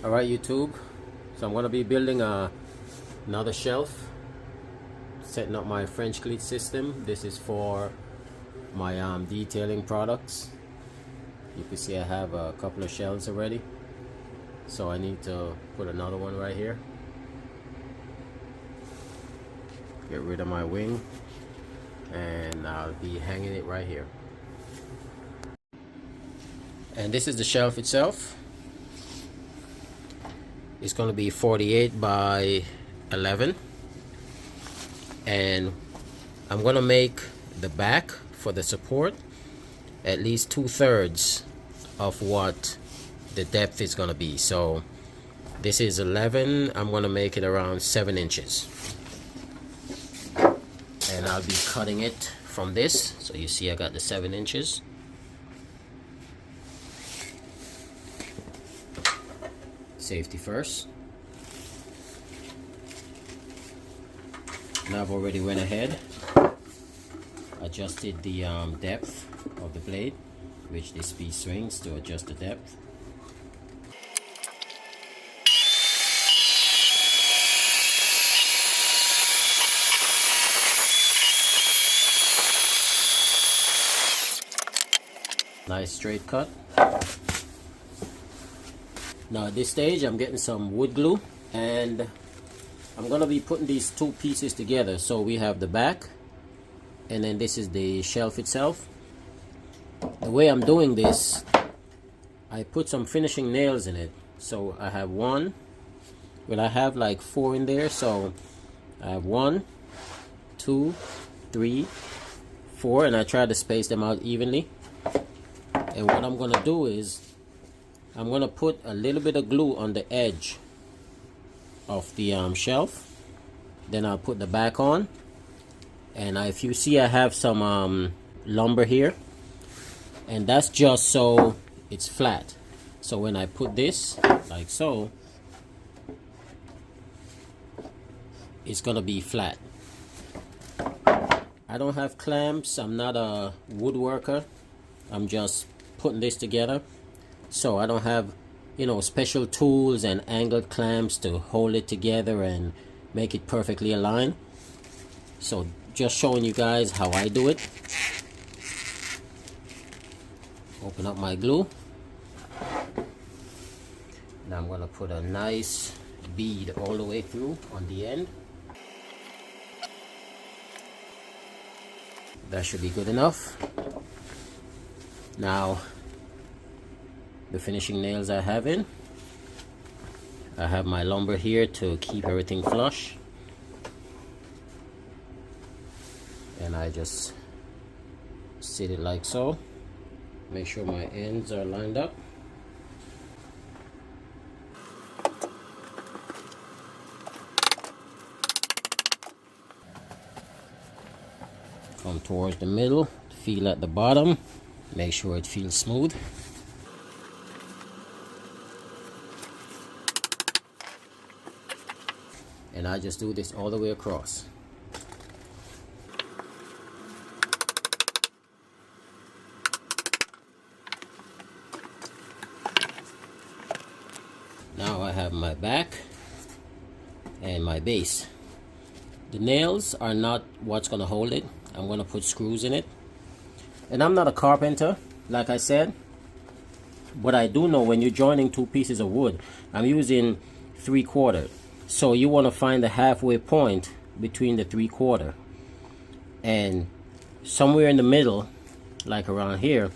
Alright YouTube, so I'm going to be building another shelf, setting up my French cleat system. This is for my detailing products. You can see I have a couple of shelves already, so I need to put another one right here. Get rid of my wing, and I'll be hanging it right here. And this is the shelf itself. It's going to be 48 by 11, and I'm going to make the back for the support at least 2/3 of what the depth is going to be. So this is 11, I'm going to make it around 7 inches, and I'll be cutting it from this. So you see I got the 7 inches. Safety first. Now I've already went ahead, adjusted the depth of the blade, which this piece swings to adjust the depth. Nice straight cut. Now at this stage I'm getting some wood glue, and I'm gonna be putting these two pieces together. So we have the back, and then this is the shelf itself. The way I'm doing this, I put some finishing nails in it. So I have one, well I have like 4 in there, so I have 1, 2, 3, 4, and I try to space them out evenly. And what I'm gonna do is I'm going to put a little bit of glue on the edge of the shelf. Then I'll put the back on. And if you see, I have some lumber here. And that's just so it's flat. So when I put this, like so, it's going to be flat. I don't have clamps. I'm not a woodworker. I'm just putting this together. So I don't have, you know, special tools and angled clamps to hold it together and make it perfectly aligned. So just showing you guys how I do it. Open up my glue. Now I'm going to put a nice bead all the way through on the end. That should be good enough. Now the finishing nails I have in. I have my lumber here to keep everything flush. And I just sit it like so. Make sure my ends are lined up. Come towards the middle, feel at the bottom, make sure it feels smooth. And I just do this all the way across. Now I have my back and my base. The nails are not what's going to hold it. I'm going to put screws in it. And I'm not a carpenter, like I said. But I do know when you're joining two pieces of wood, I'm using 3/4. So you want to find the halfway point between the 3/4, and somewhere in the middle, like around here,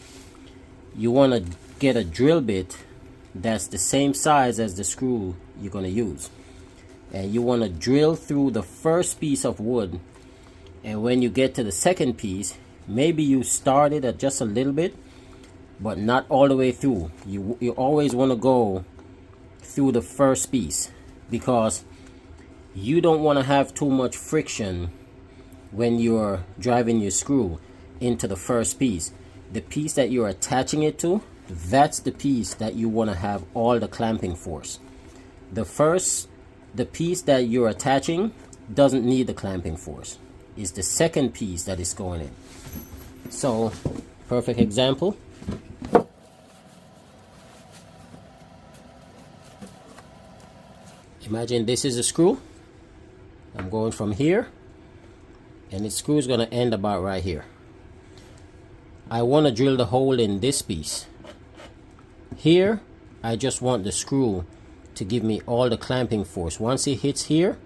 you want to get a drill bit that's the same size as the screw you're going to use, and you want to drill through the first piece of wood. And when you get to the second piece, maybe you start it at just a little bit, but not all the way through. You always want to go through the first piece, because you don't want to have too much friction when you're driving your screw into the first piece. The piece that you're attaching it to, that's the piece that you want to have all the clamping force. The piece that you're attaching doesn't need the clamping force. It's the second piece that is going in. So, perfect example. Imagine this is a screw. I'm going from here, and the screw is going to end about right here. I want to drill the hole in this piece. Here, I just want the screw to give me all the clamping force. Once it hits here,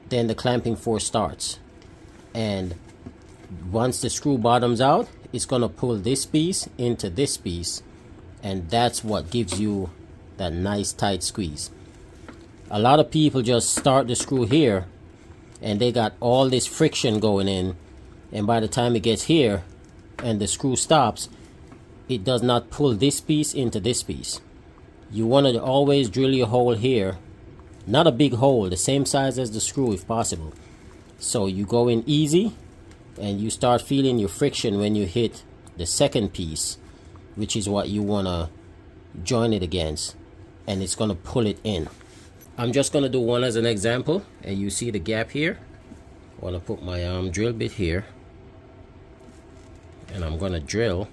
then the clamping force starts. And once the screw bottoms out, it's going to pull this piece into this piece. And that's what gives you that nice tight squeeze. A lot of people just start the screw here and they got all this friction going in, and by the time it gets here and the screw stops, it does not pull this piece into this piece. You want to always drill your hole here, not a big hole, the same size as the screw if possible. So you go in easy and you start feeling your friction when you hit the second piece, which is what you want to join it against, and it's going to pull it in. I'm just going to do one as an example, and you see the gap here. I want to put my drill bit here, and I'm going to drill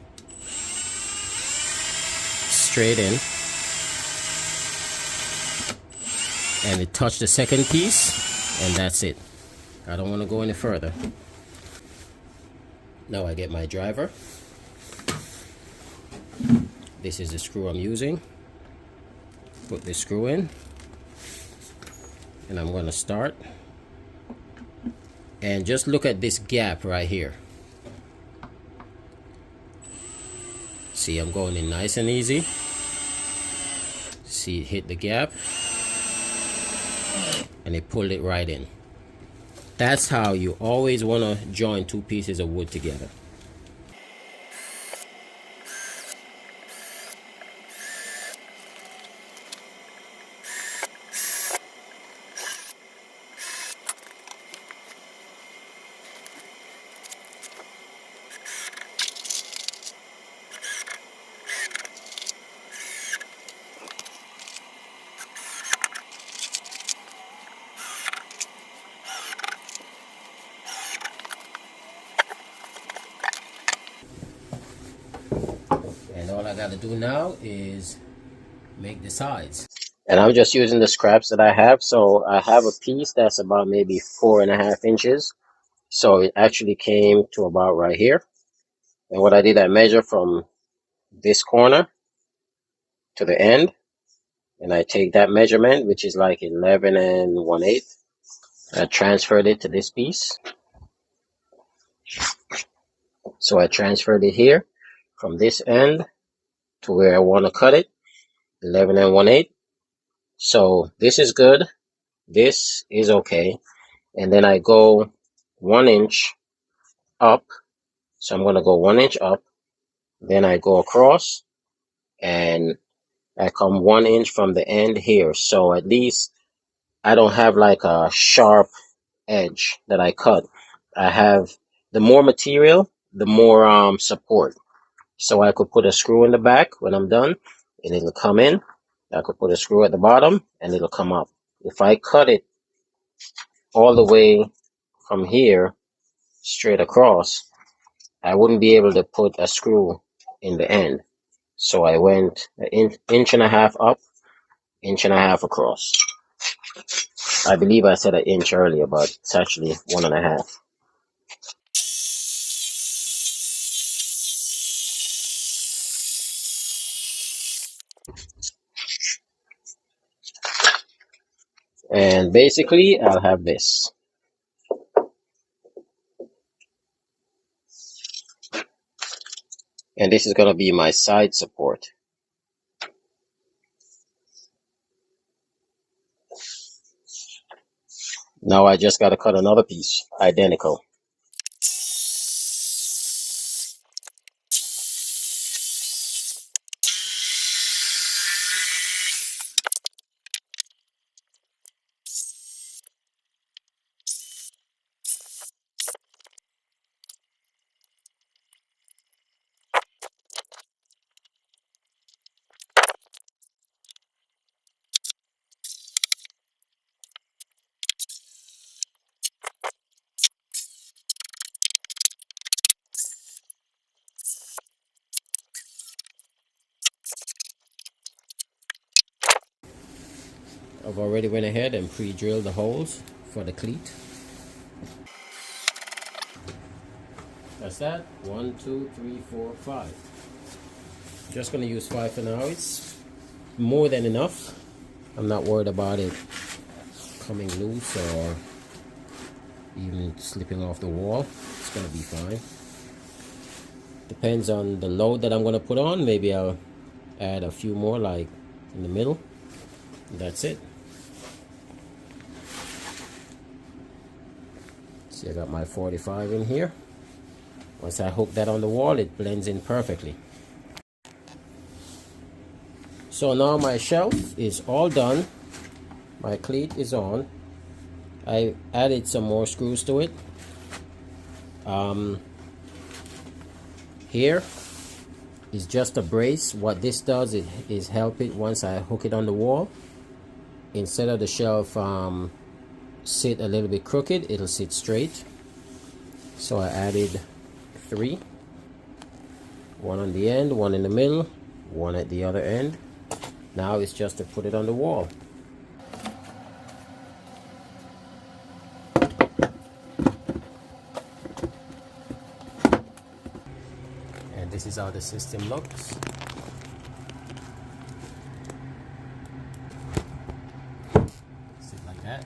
straight in, and it touched the second piece, and that's it. I don't want to go any further. Now I get my driver. This is the screw I'm using. Put the screw in, and I'm going to start. And just look at this gap right here. See, I'm going in nice and easy. See, it hit the gap, and it pulled it right in. That's how you always want to join two pieces of wood together. And all I got to do now is make the sides. And I'm just using the scraps that I have. So I have a piece that's about maybe 4.5 inches. So it actually came to about right here. And what I did, I measured from this corner to the end. And I take that measurement, which is like 11 1/8. I transferred it to this piece. So I transferred it here from this end to where I want to cut it, 11 1/8. So this is good. This is okay. And then I go 1 inch up. So I'm going to go 1 inch up. Then I go across and I come 1 inch from the end here. So at least I don't have like a sharp edge that I cut. I have the more material, the more support. So I could put a screw in the back when I'm done and it'll come in. I could put a screw at the bottom and it'll come up. If I cut it all the way from here straight across, I wouldn't be able to put a screw in the end. So I went an inch and a half up, inch and a half across. I believe I said an inch earlier, but it's actually 1.5. And basically, I'll have this. And this is going to be my side support. Now I just got to cut another piece, identical. I've already went ahead and pre-drilled the holes for the cleat. That's that. 1, 2, 3, 4, 5. Just gonna use 5 for now. It's more than enough. I'm not worried about it coming loose or even slipping off the wall. It's gonna be fine. Depends on the load that I'm gonna put on. Maybe I'll add a few more, like in the middle. That's it. See, I got my 45 in here. Once I hook that on the wall, it blends in perfectly. So now my shelf is all done. My cleat is on. I added some more screws to it. Here is just a brace. What this does is help it once I hook it on the wall. Instead of the shelf sit a little bit crooked, it'll sit straight. So I added 3. One on the end, one in the middle, one at the other end. Now it's just to put it on the wall. And this is how the system looks. Sit like that.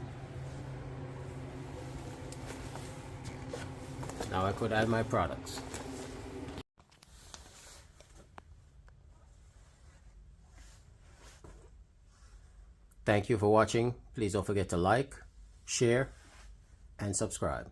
Now I could add my products. Thank you for watching. Please don't forget to like, share, and subscribe.